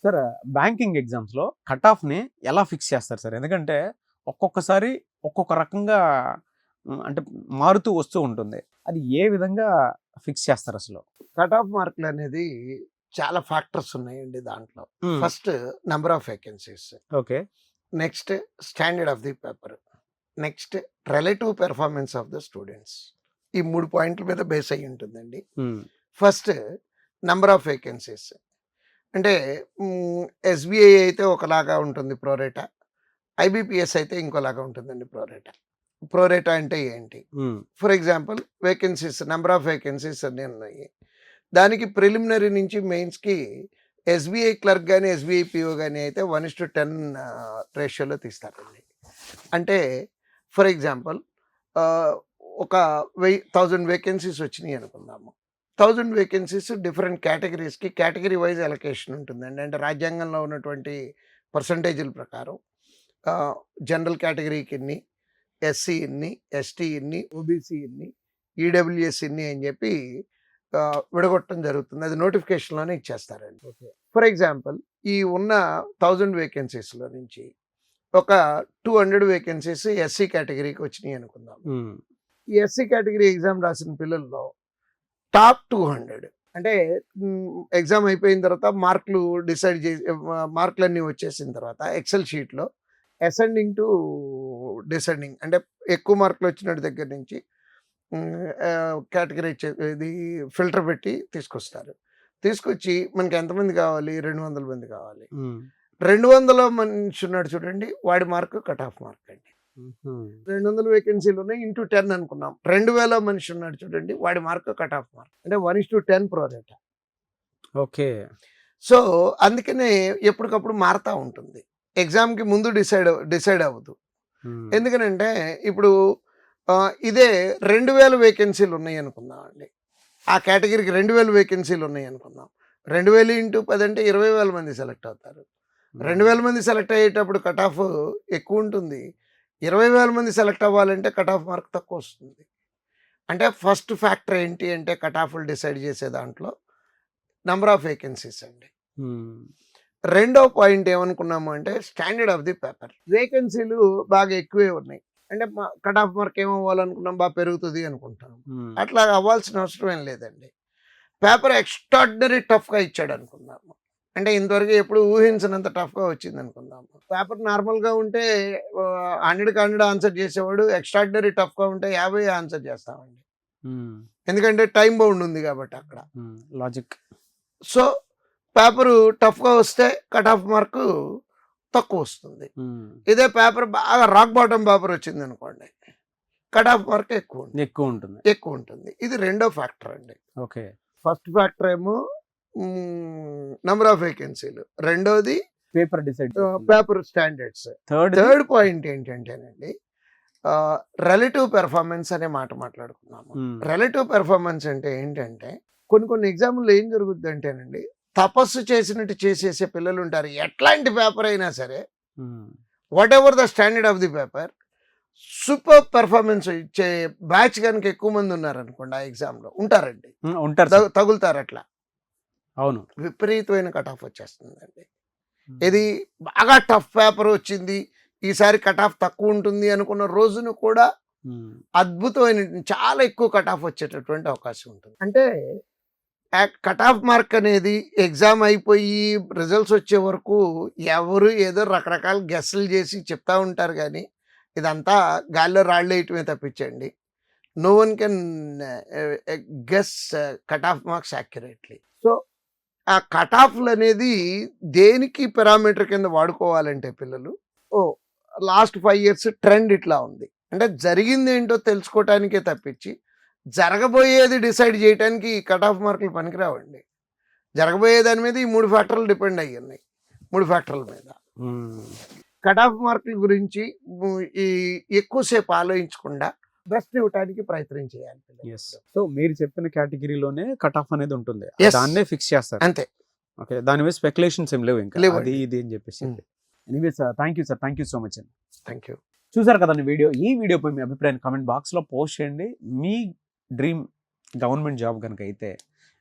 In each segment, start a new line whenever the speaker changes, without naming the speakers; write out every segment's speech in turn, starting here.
Sir banking ఎగ్జామ్స్లో cut ఆఫ్ని ఎలా fix చేస్తారు సార్? ఎందుకంటే ఒక్కొక్కసారి ఒక్కొక్క రకంగా అంటే మారుతూ వస్తూ ఉంటుంది. అది ఏ విధంగా ఫిక్స్ చేస్తారు అసలు?
కట్ ఆఫ్ మార్కులు అనేది చాలా ఫ్యాక్టర్స్ ఉన్నాయండి దాంట్లో. First number of vacancies,
okay.
Next standard of the paper, next relative performance of the students. ఈ 3 పాయింట్ల మీద బేస్ అయ్యి ఉంటుందండి. ఫస్ట్ నెంబర్ ఆఫ్ వేకెన్సీస్ అంటే ఎస్బీఐ అయితే ఒకలాగా ఉంటుంది ప్రోరేటా, ఐబీపీఎస్ అయితే ఇంకోలాగా ఉంటుందండి ప్రోరేటా. ప్రోరేటా అంటే ఏంటి? For example vacancies, number of vacancies అన్నీ ఉన్నాయి. దానికి ప్రిలిమినరీ నుంచి మెయిన్స్కి ఎస్బీఐ క్లర్క్ కానీ ఎస్బీఐ పిఓ కానీ అయితే 1:10 రేషియోలో తీస్తారండి. అంటే ఫర్ ఎగ్జాంపుల్ ఒక 1000 వేకెన్సీస్ వచ్చినాయి అనుకుందాము. 1000 వేకెన్సీస్ డిఫరెంట్ కేటగిరీస్కి కేటగిరీ వైజ్ అలొకేషన్ ఉంటుందండి. అంటే రాజ్యాంగంలో ఉన్నటువంటి పర్సంటేజీల ప్రకారం జనరల్ కేటగిరీకి ఇన్ని, ఎస్సీ ఇన్ని, ఎస్టీ ఇన్ని, ఓబీసీ ఇన్ని, ఈడబ్ల్యూఎస్ ఇన్ని అని చెప్పి విడగొట్టడం జరుగుతుంది. అది నోటిఫికేషన్లోనే ఇచ్చేస్తారండి. ఓకే. ఫర్ ఎగ్జాంపుల్ ఈ ఉన్న 1000 వేకెన్సీస్లో నుంచి ఒక 200 వేకెన్సీస్ ఎస్సీ కేటగిరీకి వచ్చినాయి అనుకుందాం. ఈ ఎస్సీ కేటగిరీ ఎగ్జామ్ రాసిన పిల్లల్లో టాప్ 200 అంటే ఎగ్జామ్ అయిపోయిన తర్వాత మార్కులు డిసైడ్ చేసి మార్కులన్నీ వచ్చేసిన తర్వాత ఎక్సెల్ షీట్లో అసెండింగ్ టు డిసెండింగ్ అంటే ఎక్కువ మార్కులు వచ్చిన దగ్గర నుంచి కేటగిరీ ఇది ఫిల్టర్ పెట్టి తీసుకొస్తారు. తీసుకొచ్చి మనకి ఎంతమంది కావాలి? 200 మంది కావాలి. 200 మనిషి ఉన్నాడు చూడండి, వాడి మార్కు కట్ ఆఫ్ మార్క్ అండి. 200 వేకెన్సీలు ఉన్నాయి, ఇంటూ 10 అనుకున్నాం. 2000 మనిషి ఉన్నాడు చూడండి, వాడి మార్క్ కట్ ఆఫ్ మార్క్ అంటే 1:10 ప్రోరేటా.
ఓకే.
సో అందుకనే ఎప్పటికప్పుడు మారుతూ ఉంటుంది. ఎగ్జామ్కి ముందు డిసైడ్ అవ్వదు. ఎందుకనంటే ఇప్పుడు ఇదే 2000 వేకెన్సీలు ఉన్నాయి అనుకుందాం అండి. ఆ కేటగిరీకి 2000 వేకెన్సీలు ఉన్నాయి అనుకుందాం. 2000 × 10 అంటే 20,000 మంది సెలెక్ట్ అవుతారు. 2000 మంది సెలెక్ట్ అయ్యేటప్పుడు కట్ ఆఫ్ ఎక్కువ ఉంటుంది. 20,000 మంది సెలెక్ట్ అవ్వాలంటే కట్ ఆఫ్ మార్క్ తక్కువ వస్తుంది. అంటే ఫస్ట్ ఫ్యాక్టర్ ఏంటి అంటే కట్ ఆఫ్లు డిసైడ్ చేసే దాంట్లో నెంబర్ ఆఫ్ వేకెన్సీస్ అండి. రెండో పాయింట్ ఏమనుకున్నాము అంటే స్టాండర్డ్ ఆఫ్ ది పేపర్. వేకెన్సీలు బాగా ఎక్కువే ఉన్నాయి అంటే కట్ ఆఫ్ మార్క్ ఏమవ్వాలనుకున్నాం, బాగా పెరుగుతుంది అనుకుంటాం. అట్లా అవ్వాల్సిన అవసరం ఏం లేదండి. పేపర్ ఎక్స్ట్రాడినరీ టఫ్గా ఇచ్చాడు అనుకుందాము, అంటే ఇంతవరకు ఎప్పుడు ఊహించినంత టఫ్గా వచ్చింది అనుకుందాము. పేపర్ నార్మల్గా ఉంటే 100కి 100 ఆన్సర్ చేసేవాడు, ఎక్స్ట్రాడినరీ టఫ్గా ఉంటే 50 ఆన్సర్ చేస్తామండి. ఎందుకంటే టైం బౌండ్ ఉంది కాబట్టి అక్కడ
లాజిక్.
సో పేపరు టఫ్గా వస్తే కట్ ఆఫ్ మార్కు తక్కువ వస్తుంది. ఇదే పేపర్ బాగా రాక్ బాటమ్ పేపర్ వచ్చింది అనుకోండి, కట్ ఆఫ్ మార్క్ ఎక్కువ ఉంటుంది. ఇది రెండో ఫ్యాక్టర్ అండి.
ఓకే.
ఫస్ట్ ఫ్యాక్టర్ ఏమో నెంబర్ ఆఫ్ వేకెన్సీలు, రెండోది పేపర్ స్టాండర్డ్స్. థర్డ్ పాయింట్ ఏంటంటేనండి రిలేటివ్ పెర్ఫార్మెన్స్ అనే మాట మాట్లాడుకున్నాము. రిలేటివ్ పెర్ఫార్మెన్స్ అంటే ఏంటంటే కొన్ని ఎగ్జామ్లో ఏం జరుగుద్ది అంటేనండి, తపస్సు చేసినట్టు చేసేసే పిల్లలు ఉంటారు. ఎట్లాంటి పేపర్ అయినా సరే, what ever the standard of the paper, super performance ఇచ్చే బ్యాచ్ కనుక ఎక్కువ మంది ఉన్నారనుకోండి ఆ ఎగ్జామ్లో ఉంటారండి, తగులుతారు. అట్లా
అవును,
విపరీతమైన కట్ ఆఫ్ వచ్చేస్తుందండి. ఇది బాగా టఫ్ పేపర్ వచ్చింది, ఈసారి కట్ ఆఫ్ తక్కువ ఉంటుంది అనుకున్న రోజును కూడా అద్భుతమైన చాలా ఎక్కువ కట్ ఆఫ్ వచ్చేటటువంటి అవకాశం ఉంటుంది. అంటే కట్ ఆఫ్ మార్క్ అనేది ఎగ్జామ్ అయిపోయి రిజల్ట్స్ వచ్చే వరకు ఎవరు ఏదో రకరకాల గెస్సులు చేసి చెప్తా ఉంటారు, కానీ ఇదంతా గాల్లో రాళ్ళు వేయటమే తప్పించండి. No one can guess cut off marks accurately. So ఆ కట్ ఆఫ్లు అనేది దేనికి పారామీటర్ కింద వాడుకోవాలంటే పిల్లలు, లాస్ట్ 5 years ట్రెండ్ ఇట్లా ఉంది అంటే జరిగింది ఏంటో తెలుసుకోవటానికే తప్పించి జరగబోయేది డిసైడ్ చేయడానికి కట్ ఆఫ్ మార్కులు పనికిరావండి. జరగబోయే దాని మీద ఈ 3 ఫ్యాక్టర్లు డిపెండ్ అయ్యి ఉన్నాయి. 3 ఫ్యాక్టర్ల మీద కట్ ఆఫ్ మార్కుల గురించి ఈ ఎక్కువసేపు ఆలోచించకుండా బెస్ట్ ఇవ్వడానికి ప్రయత్నం చేయాలి.
సో మీరు చెప్పిన కేటగిరీలోనే కట్ ఆఫ్ అనేది ఉంటుంది, దాన్నే ఫిక్స్ చేస్తారు
అంతే.
ఓకే, దాని మీద స్పెక్యులేషన్స్ ఏం లేవు ఇంకా, అది ఇది అని చెప్పేసి. Anyways thank you sir, thank you so much అండి.
Thank you.
చూసారు కదండి వీడియో. ఈ వీడియోపై మీ అభిప్రాయాన్ని కామెంట్ బాక్స్లో పోస్ట్ చేయండి. మీ డ్రీమ్ గవర్నమెంట్ జాబ్ కనుక అయితే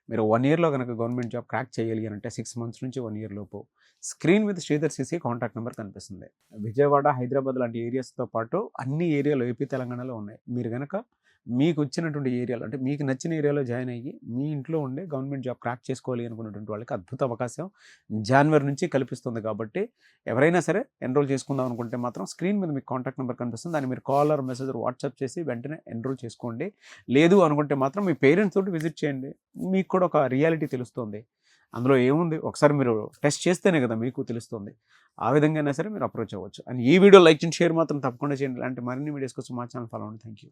మీరు 1 ఇయర్లో కనుక గవర్నమెంట్ జాబ్ క్రాక్ చేయగలిగారంటే 6 మంత్స్ నుంచి 1 ఇయర్ లోపు స్క్రీన్ మీద శ్రీధర్ సిసి కాంటాక్ట్ నెంబర్ కనిపిస్తుంది. విజయవాడ, హైదరాబాద్ లాంటి ఏరియాస్తో పాటు అన్ని ఏరియాలో ఏపీ, తెలంగాణలో ఉన్నాయి. మీరు కనుక మీకు వచ్చినటువంటి ఏరియాలో అంటే మీకు నచ్చిన ఏరియాలో జాయిన్ అయ్యి మీ ఇంట్లో ఉండే గవర్నమెంట్ జాబ్ క్రాక్ చేసుకోవాలి అనుకున్నటువంటి వాళ్ళకి అద్భుత అవకాశం జనవరి నుంచి కల్పిస్తుంది. కాబట్టి ఎవరైనా సరే ఎన్రోల్ చేసుకుందాం అనుకుంటే మాత్రం స్క్రీన్ మీద మీకు కాంటాక్ట్ నెంబర్ కనిపిస్తుంది. దాన్ని మీరు కాల్ ఆర్ మెసేజ్ వాట్సాప్ చేసి వెంటనే ఎన్రోల్ చేసుకోండి. లేదు అనుకుంటే మాత్రం మీ పేరెంట్స్ తోటి విజిట్ చేయండి. మీకు కూడా ఒక రియాలిటీ తెలుస్తుంది. అందులో ఏముంది, ఒకసారి మీరు టెస్ట్ చేస్తేనే కదా మీకు తెలుస్తుంది. ఆ విధంగా అయినా సరే మీరు అప్రోచ్ అవ్వచ్చు. అండ్ ఈ వీడియో లైక్ చేయండి, షేర్ మాత్రం తప్పకుండా చేయండి. ఇలాంటి మరిన్ని వీడియోస్ కోసం మా ఛానల్ ఫాలో అవ్వండి. Thank you.